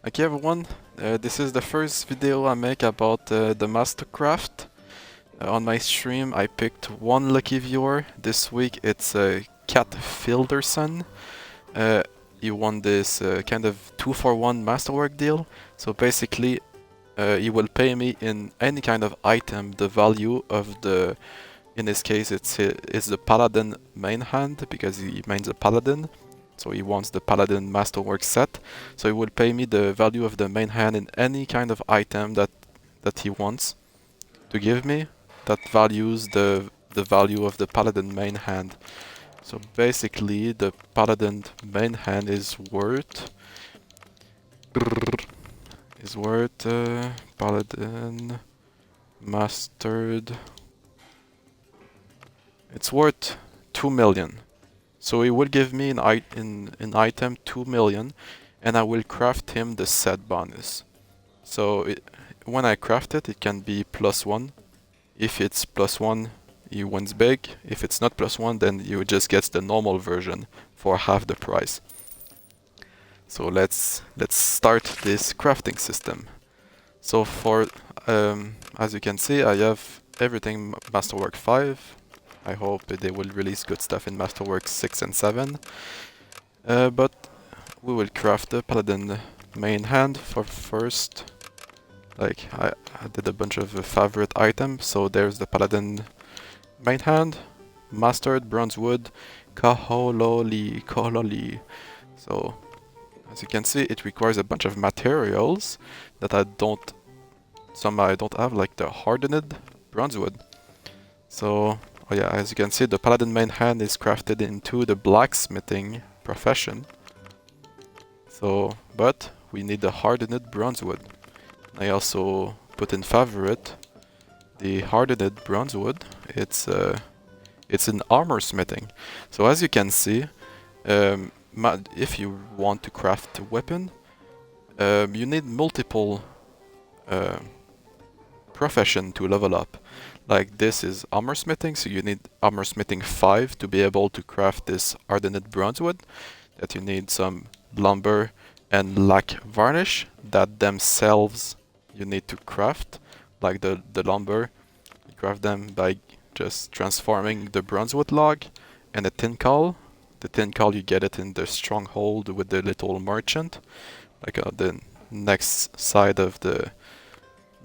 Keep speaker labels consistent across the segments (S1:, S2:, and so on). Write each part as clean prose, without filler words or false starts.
S1: Okay everyone, this is the first video I make about the Mastercraft. On my stream I picked one lucky viewer. This week it's Cat Filderson. He won this kind of 2-for-1 Masterwork deal. So basically he will pay me in any kind of item the value of the, in this case it's the Paladin main hand because he mains a Paladin. So he wants the Paladin Masterwork set. So he will pay me the value of the main hand in any kind of item that he wants to give me that values the value of the Paladin main hand. So basically the Paladin main hand is worth Paladin Mastered. It's worth 2 million. So he will give me an item 2 million and I will craft him the set bonus. So when I craft it, it can be +1. If it's +1, he wins big. If it's not +1, then you just get the normal version for half the price. So let's start this crafting system. So for as you can see, I have everything Masterwork 5. I hope they will release good stuff in Masterwork 6 and 7. But we will craft the Paladin main hand for first. Like, I did a bunch of favorite items, so there's the Paladin main hand, Mastered, Bronze Wood, Kahololi. So, as you can see, it requires a bunch of materials that some I don't have, like the hardened Bronze Wood. So, oh yeah, as you can see, the Paladin main hand is crafted into the blacksmithing profession. So, but we need the hardened Bronze Wood. I also put in favorite the hardened Bronze Wood. It's in armor smithing. So as you can see, if you want to craft a weapon, you need multiple profession to level up. Like this is armor smithing, so you need armor smithing 5 to be able to craft this hardened bronze wood. That you need some lumber and lac varnish that themselves you need to craft. Like the lumber, you craft them by just transforming the bronze wood log and a tin coal. The tin coal you get it in the stronghold with the little merchant, like the next side of the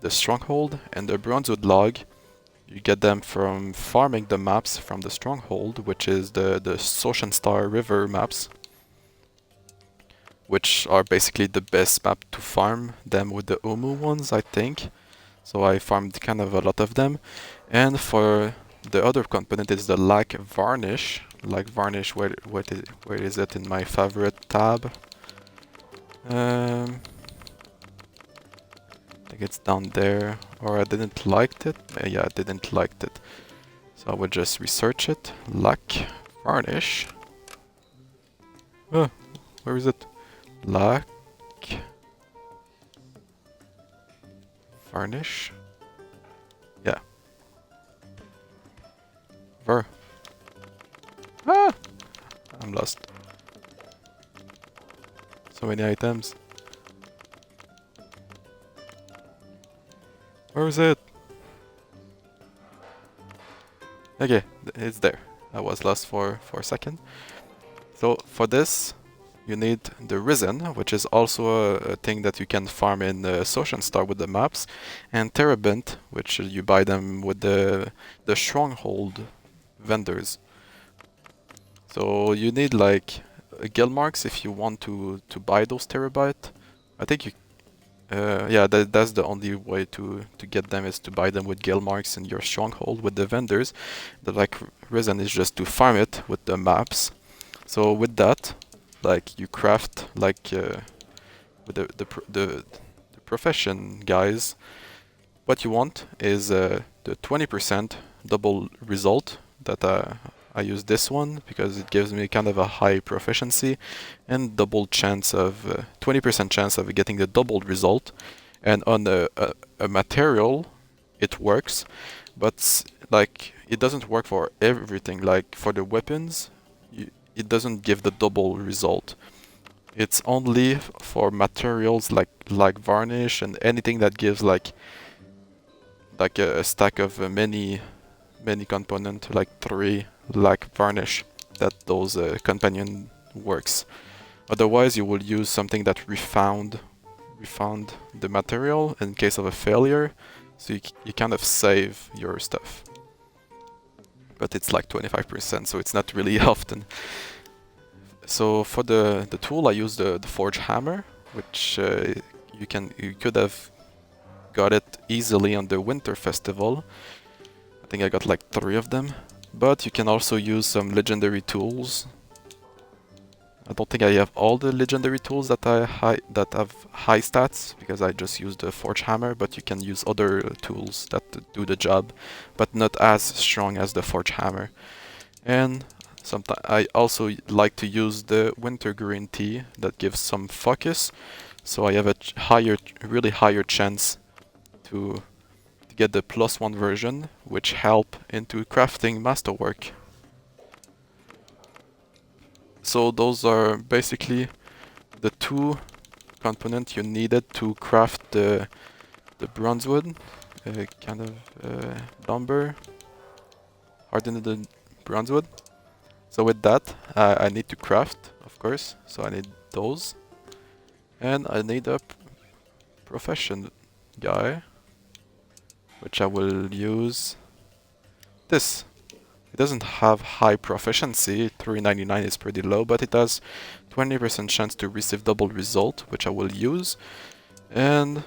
S1: stronghold, and the bronzewood log you get them from farming the maps from the stronghold, which is the Ocean Star River maps, which are basically the best map to farm them with the Umu ones, I think. So I farmed kind of a lot of them. And for the other component is the lac varnish. Lac varnish, where is it in my favorite tab? I think it's down there, or I didn't like it. Yeah, I didn't like it. So I will just research it. Lac varnish. Oh, where is it? Lac varnish. Yeah. Ah! I'm lost. So many items. Where is it? Okay, it's there. I was lost for a second. So for this, you need the resin, which is also a thing that you can farm in Ocean Star with the maps, and Terabint, which you buy them with the stronghold vendors. So you need like guild marks if you want to buy those terabyte. I think you yeah, that's the only way to get them, is to buy them with guild marks in your stronghold with the vendors. The like resin is just to farm it with the maps. So with that, like you craft like with the profession guys. What you want is the 20% double result that I use this one because it gives me kind of a high proficiency and double chance of 20% chance of getting the doubled result. And on a material, it works, but like it doesn't work for everything. Like for the weapons, it doesn't give the double result. It's only for materials like varnish and anything that gives like a stack of many component, like 3 like varnish, that those companion works. Otherwise you will use something that refound the material in case of a failure, so you kind of save your stuff. But it's like 25%, so it's not really often. So for the tool I use the forge hammer, which you could have got it easily on the winter festival. I think I got like 3 of them. But you can also use some legendary tools. I don't think I have all the legendary tools that have high stats, because I just use the forge hammer, but you can use other tools that do the job, but not as strong as the forge hammer. And sometimes I also like to use the winter green tea that gives some focus, so I have a really higher chance to get the +1 version, which help into crafting Masterwork. So those are basically the 2 components you needed to craft the bronze wood, kind of lumber, hardened bronze wood. So with that, I need to craft, of course, so I need those. And I need a profession guy, which I will use this. It doesn't have high proficiency, 399 is pretty low, but it has 20% chance to receive double result, which I will use. And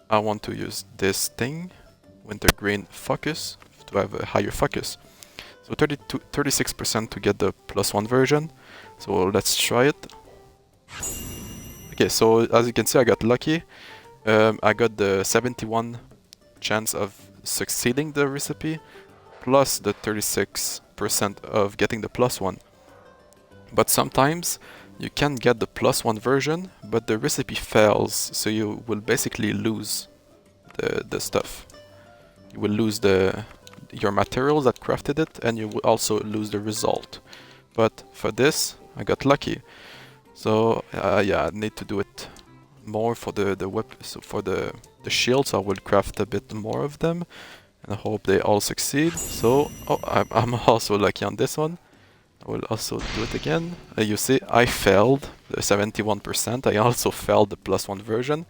S1: I want to use this thing, winter green focus, to have a higher focus. So 36% to get the +1 version. So let's try it. Okay, so as you can see, I got lucky. I got the 71 chance of succeeding the recipe, plus the 36% of getting the +1. But sometimes you can get the +1 version, but the recipe fails, so you will basically lose the stuff. You will lose your materials that crafted it, and you will also lose the result. But for this, I got lucky. So yeah, I need to do it more for the whip, so for the shields. I will craft a bit more of them, and I hope they all succeed. So I'm also lucky on this one. I will also do it again. You see, I failed the 71%. I also failed the +1 version,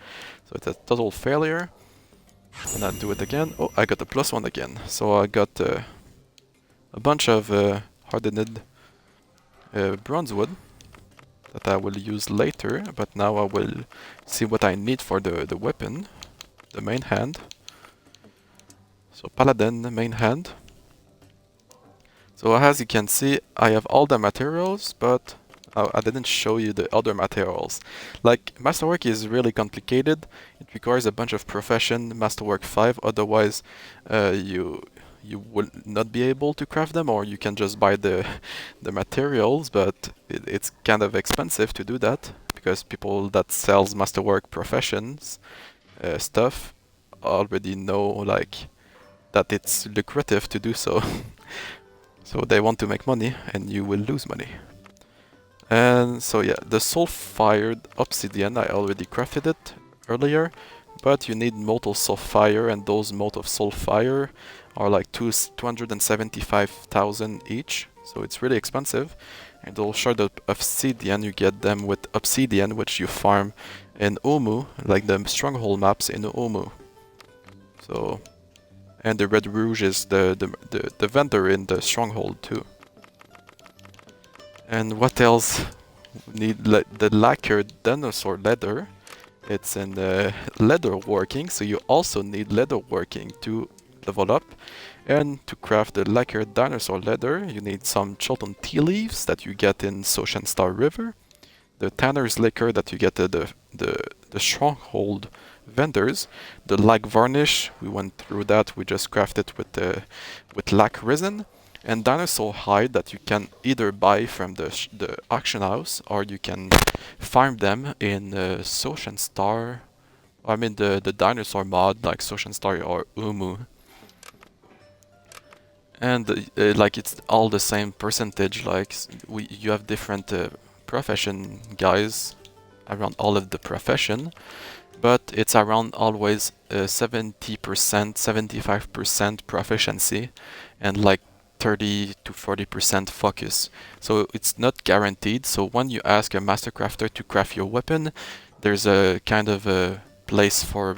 S1: so it's a total failure. And I do it again. Oh, I got the +1 again. So I got a bunch of hardened bronze wood that I will use later, but now I will see what I need for the weapon, the main hand. So Paladin, main hand. So as you can see, I have all the materials, but I didn't show you the other materials. Like, Masterwork is really complicated. It requires a bunch of profession, Masterwork 5, otherwise you will not be able to craft them, or you can just buy the materials, but it's kind of expensive to do that, because people that sells Masterwork professions stuff already know like that it's lucrative to do so. So they want to make money, and you will lose money. And so yeah, the soul-fired obsidian, I already crafted it earlier, but you need mote of soul-fire, and those mote of soul-fire are like 275,000 each, so it's really expensive. And those shard of obsidian, you get them with obsidian, which you farm in Omu, like the stronghold maps in Omu. So, and the red rouge is the vendor in the stronghold too. And what else? Need the lacquered dinosaur leather. It's in leather working, so you also need leather working to level up. And to craft the lacquered dinosaur leather, you need some Chilton tea leaves that you get in Ocean Star River, the tanner's liquor that you get at the stronghold vendors, the lac varnish, we went through that, we just crafted with lac resin, and dinosaur hide that you can either buy from the auction house, or you can farm them in Ocean Star. I mean the dinosaur mod like Ocean Star or Umu. And like it's all the same percentage, like you have different profession guys, around all of the profession, but it's around always 70%, 75% proficiency and like 30 to 40% focus. So it's not guaranteed. So when you ask a master crafter to craft your weapon, there's a kind of a place for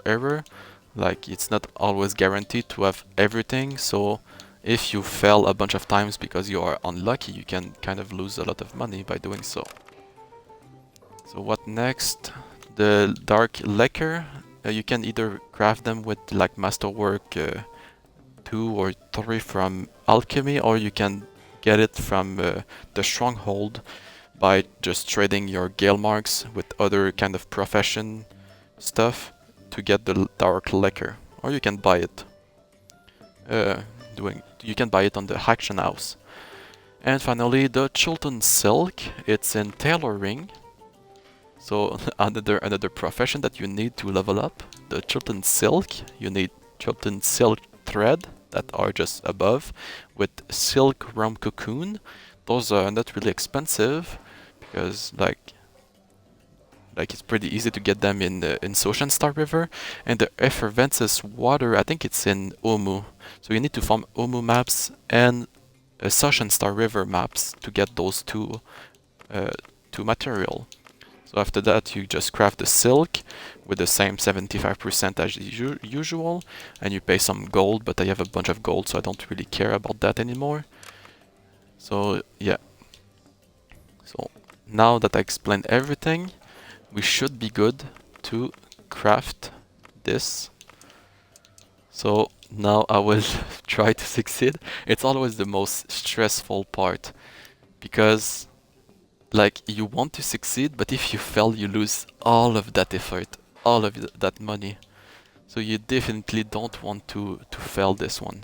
S1: error. Like it's not always guaranteed to have everything. So if you fail a bunch of times because you are unlucky, you can kind of lose a lot of money by doing so. So what next? The dark lacquer. You can either craft them with like Masterwork 2 or 3 from alchemy, or you can get it from the stronghold by just trading your gale marks with other kind of profession stuff to get the dark lacquer, or you can buy it. You can buy it on the auction house. And finally, the Chilton Silk. It's in tailoring. So another profession that you need to level up. The Chilton Silk. You need Chilton Silk thread that are just above, with silk rum cocoon. Those are not really expensive because like it's pretty easy to get them in Ocean Star River. And the effervescence water, I think it's in Omu. So you need to farm Omu maps and Ocean Star River maps to get those two material. So after that you just craft the silk with the same 75% as usual, and you pay some gold, but I have a bunch of gold so I don't really care about that anymore. So yeah. So now that I explained everything, we should be good to craft this. So now I will try to succeed. It's always the most stressful part, because like you want to succeed, but if you fail you lose all of that effort, all of that money. So you definitely don't want to fail this one.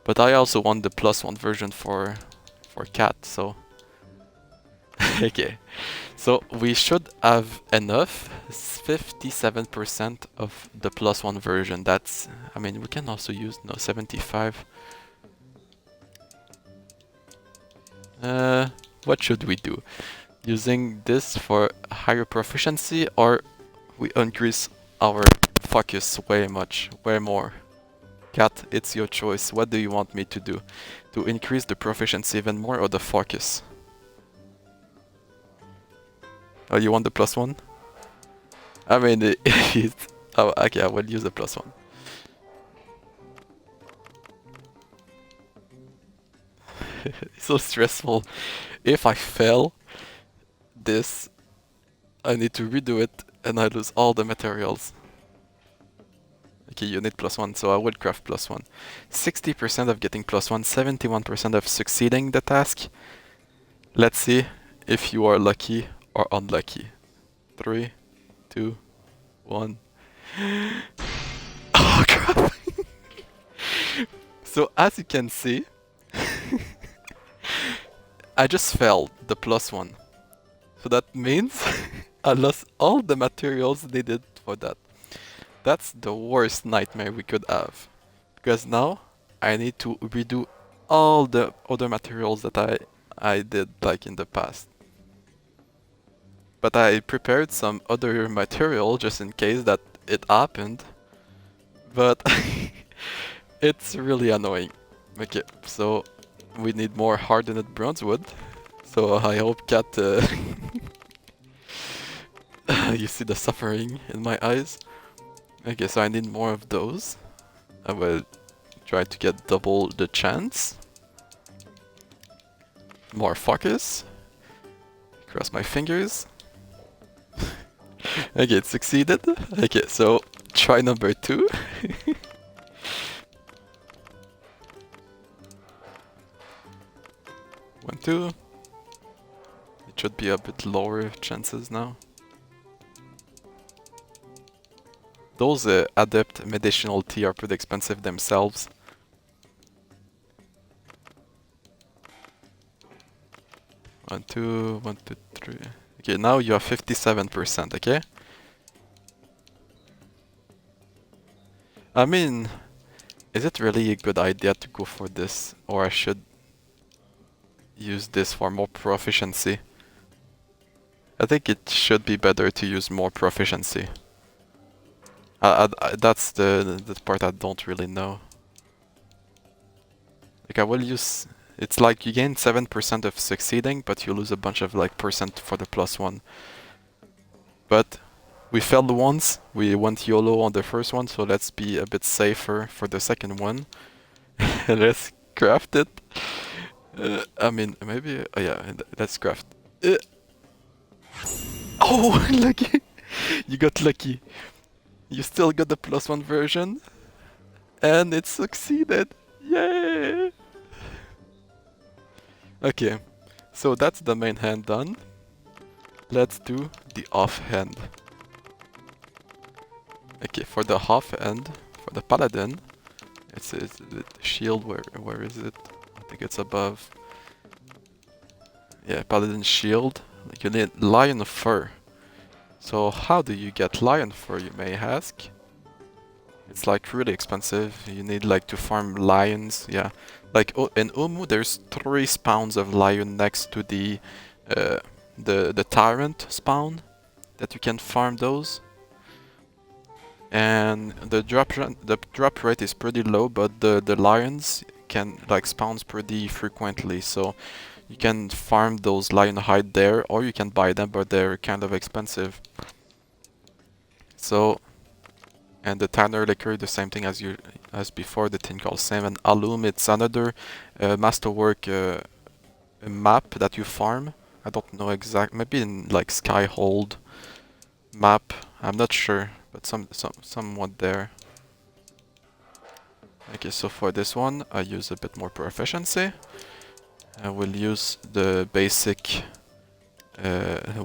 S1: But I also want the +1 version for cat, so okay. So we should have enough, 57% of the +1 version. That's, I mean, we can also use 75. What should we do? Using this for higher proficiency, or we increase our focus way more? Cat, it's your choice. What do you want me to do? To increase the proficiency even more, or the focus? Oh, you want the +1? I mean, oh, okay, I will use the +1. It's so stressful. If I fail this, I need to redo it and I lose all the materials. Okay, you need +1, so I will craft +1. 60% of getting +1, 71% of succeeding the task. Let's see if you are lucky or unlucky. 3, 2, 1. Oh crap! So as you can see, I just failed the +1. So that means I lost all the materials needed for that. That's the worst nightmare we could have. Because now I need to redo all the other materials that I did like in the past. But I prepared some other material just in case that it happened. But it's really annoying. Okay, so we need more hardened bronze wood. So I hope Cat you see the suffering in my eyes. Okay, so I need more of those. I will try to get double the chance. More focus. Cross my fingers. Okay, it succeeded. Okay, so try number 2. 1, 2. It should be a bit lower chances now. Those adept medicinal tea are pretty expensive themselves. One, two, 1, 2, 3. Okay, now you have 57%, okay? I mean, Is it really a good idea to go for this, or I should use this for more proficiency? I think it should be better to use more proficiency. That's the part I don't really know. Like I will use... It's like you gain 7% of succeeding, but you lose a bunch of like percent for the +1. But we failed once, we went YOLO on the first one, so let's be a bit safer for the second one. Let's craft it. I mean, maybe... yeah, let's craft. Oh, lucky! You got lucky. You still got the +1 version. And it succeeded. Yay! Okay, so that's the main hand done. Let's do the offhand. Okay, for the offhand, for the Paladin, it's the shield. Where is it? I think it's above. Yeah, Paladin shield. Like you need lion fur. So how do you get lion fur, you may ask? It's like really expensive. You need like to farm lions. Yeah, like in Umu, there's 3 spawns of lion next to the tyrant spawn that you can farm those. And the drop rate is pretty low, but the lions can like spawns pretty frequently. So you can farm those lion hide there, or you can buy them, but they're kind of expensive. So. And the Tanner Liquor, the same thing as before, the thing called Sam and Alum. It's another Masterwork map that you farm. I don't know exactly, maybe in like Skyhold map. I'm not sure, but somewhat there. Okay, so for this one, I use a bit more proficiency. I will use the basic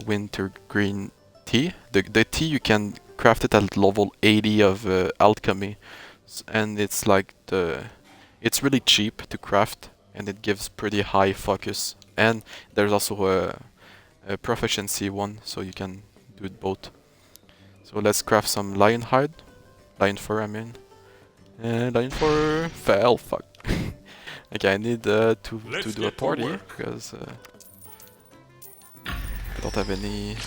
S1: wintergreen tea. The tea you can craft it at level 80 of alchemy, and it's like it's really cheap to craft, and it gives pretty high focus. And there's also a proficiency one, so you can do it both. So let's craft some lion hide, lion fur. I mean, lion fur fell. Fuck. Okay, I need to do a party because I don't have any.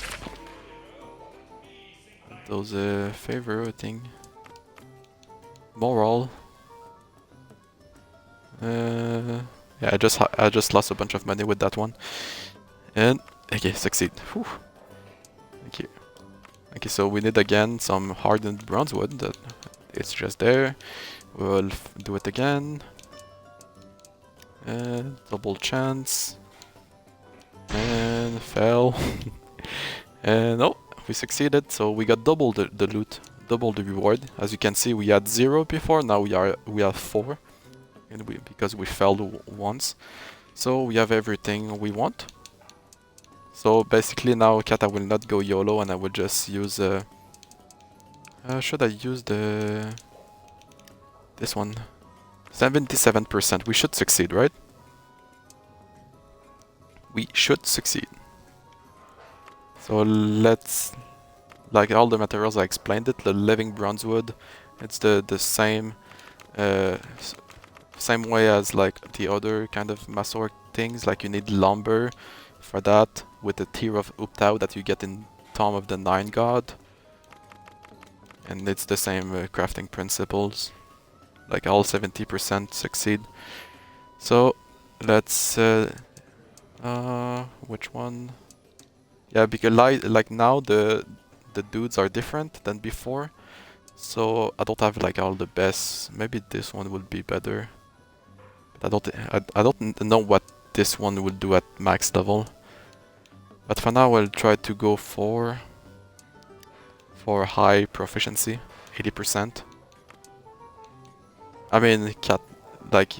S1: Those favoriting moral. Yeah, I just lost a bunch of money with that one. And okay, succeed. Whew. Thank you. Okay, so we need again some hardened bronze wood. That it's just there. We'll do it again. Double chance. And fell. And oh. We succeeded, so we got double the loot, double the reward. As you can see, we had 0 before, now we have 4, and because we failed once, so we have everything we want. So basically now Kata will not go YOLO, and I will just use. Should I use this one? 77%. We should succeed, right? We should succeed. So let's, like all the materials I explained it, the living bronze wood, it's the same same way as like the other kind of Masterwork things. Like you need lumber for that with the tier of Uptau that you get in Tomb of the Nine God, and it's the same crafting principles. Like all 70% succeed. So let's which one? Yeah, because like now the dudes are different than before, so I don't have like all the best. Maybe this one will be better. But I don't know what this one will do at max level. But for now, I'll try to go for high proficiency, 80%. I mean, like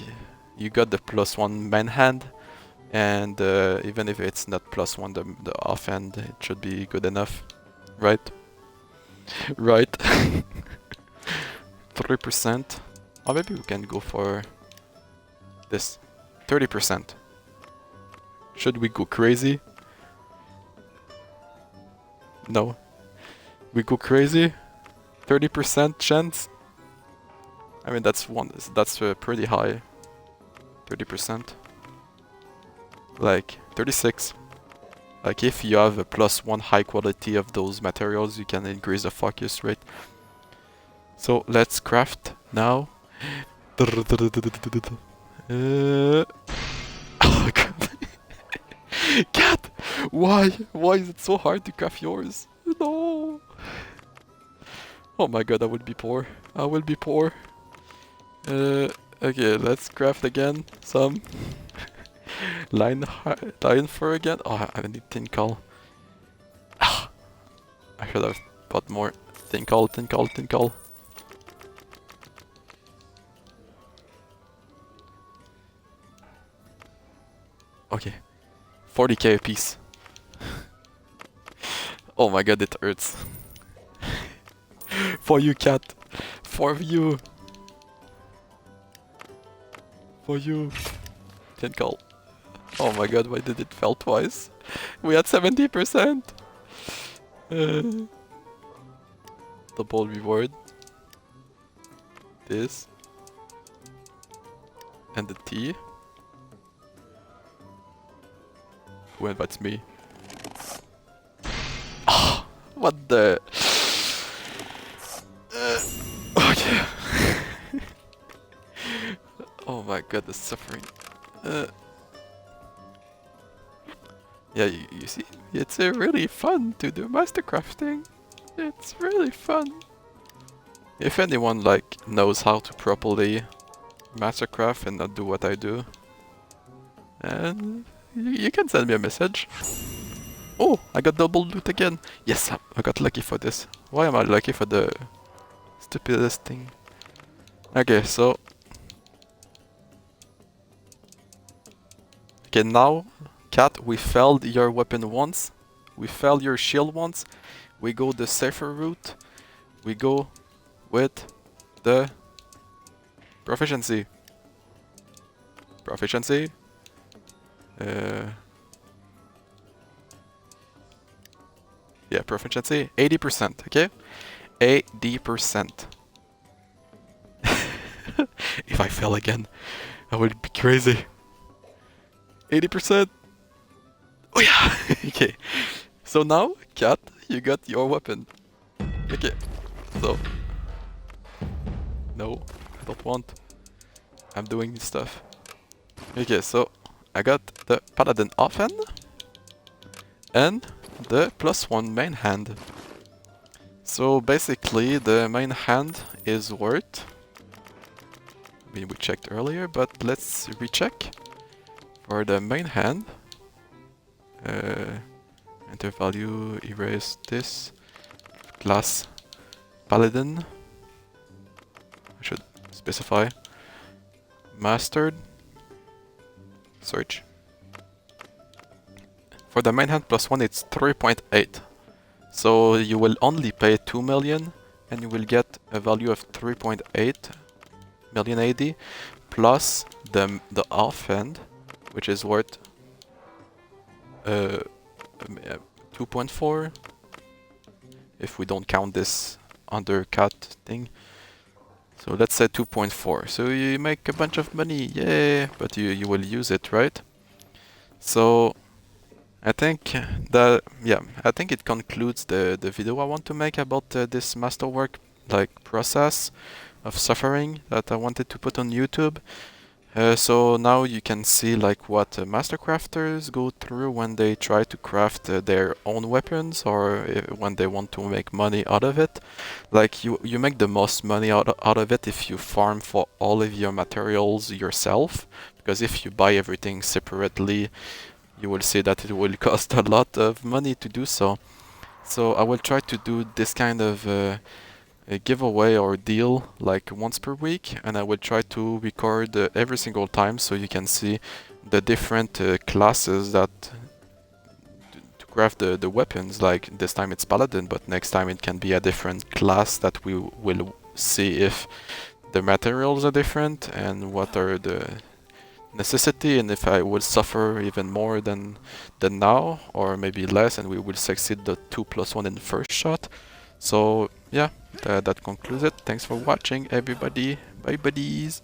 S1: you got the +1 main hand. And even if it's not +1, the offhand, it should be good enough, right? Right. 3%. Or maybe we can go for this. 30%. Should we go crazy? No. We go crazy? 30% chance? I mean, that's pretty high. 30%. Like 36. Like if you have a +1 high quality of those materials, you can increase the focus rate. So let's craft now. Oh god. Cat! Why? Why is it so hard to craft yours? No! Oh my god, I will be poor. I will be poor. Okay, let's craft again some line fur again. Oh, I need tin coal. Ah, I should have bought more tin coal. Okay, 40k a piece. Oh my god, it hurts. For you, cat. For you. For you. Tin coal. Oh my god, why did it fail twice? We had 70%. Double reward. This. And the tea. Who invites me? Oh, what the... okay. Oh my god, the suffering. Yeah, you see, it's really fun to do master crafting. It's really fun. If anyone like knows how to properly mastercraft and not do what I do, and you can send me a message. Oh, I got double loot again. Yes, I got lucky for this. Why am I lucky for the stupidest thing? Okay, so okay, now, cat, we failed your weapon once. We failed your shield once. We go the safer route. We go with the proficiency. Proficiency. Yeah, proficiency. 80%, okay? 80%. If I fail again, I would be crazy. 80%. Oh yeah. Okay. So now, cat, you got your weapon. Okay. So. No, I don't want. I'm doing stuff. Okay, so I got the Paladin offen and the +1 main hand. So basically, the main hand is worth. I mean, we checked earlier, but let's recheck. For the main hand, enter value, erase this, class Paladin, I should specify, mastered, search. For the main hand +1 it's 3.8, so you will only pay 2 million and you will get a value of 3.8 million AD plus the offhand, which is worth 2.4 if we don't count this undercut thing. So let's say 2.4. So you make a bunch of money, yeah, but you will use it, right? So I think that, yeah, I think it concludes the video I want to make about this masterwork like process of suffering that I wanted to put on YouTube. So now you can see like what master crafters go through when they try to craft their own weapons, or when they want to make money out of it. Like you make the most money out of it if you farm for all of your materials yourself, because if you buy everything separately, you will see that it will cost a lot of money to do so. So I will try to do this kind of a giveaway or deal like once per week, and I will try to record every single time so you can see the different classes that to craft the weapons. Like this time it's Paladin, but next time it can be a different class that we will see if the materials are different and what are the necessity, and if I will suffer even more than now, or maybe less, and we will succeed the 2+1 in the first shot. So yeah, that concludes it. Thanks for watching, everybody. Bye buddies.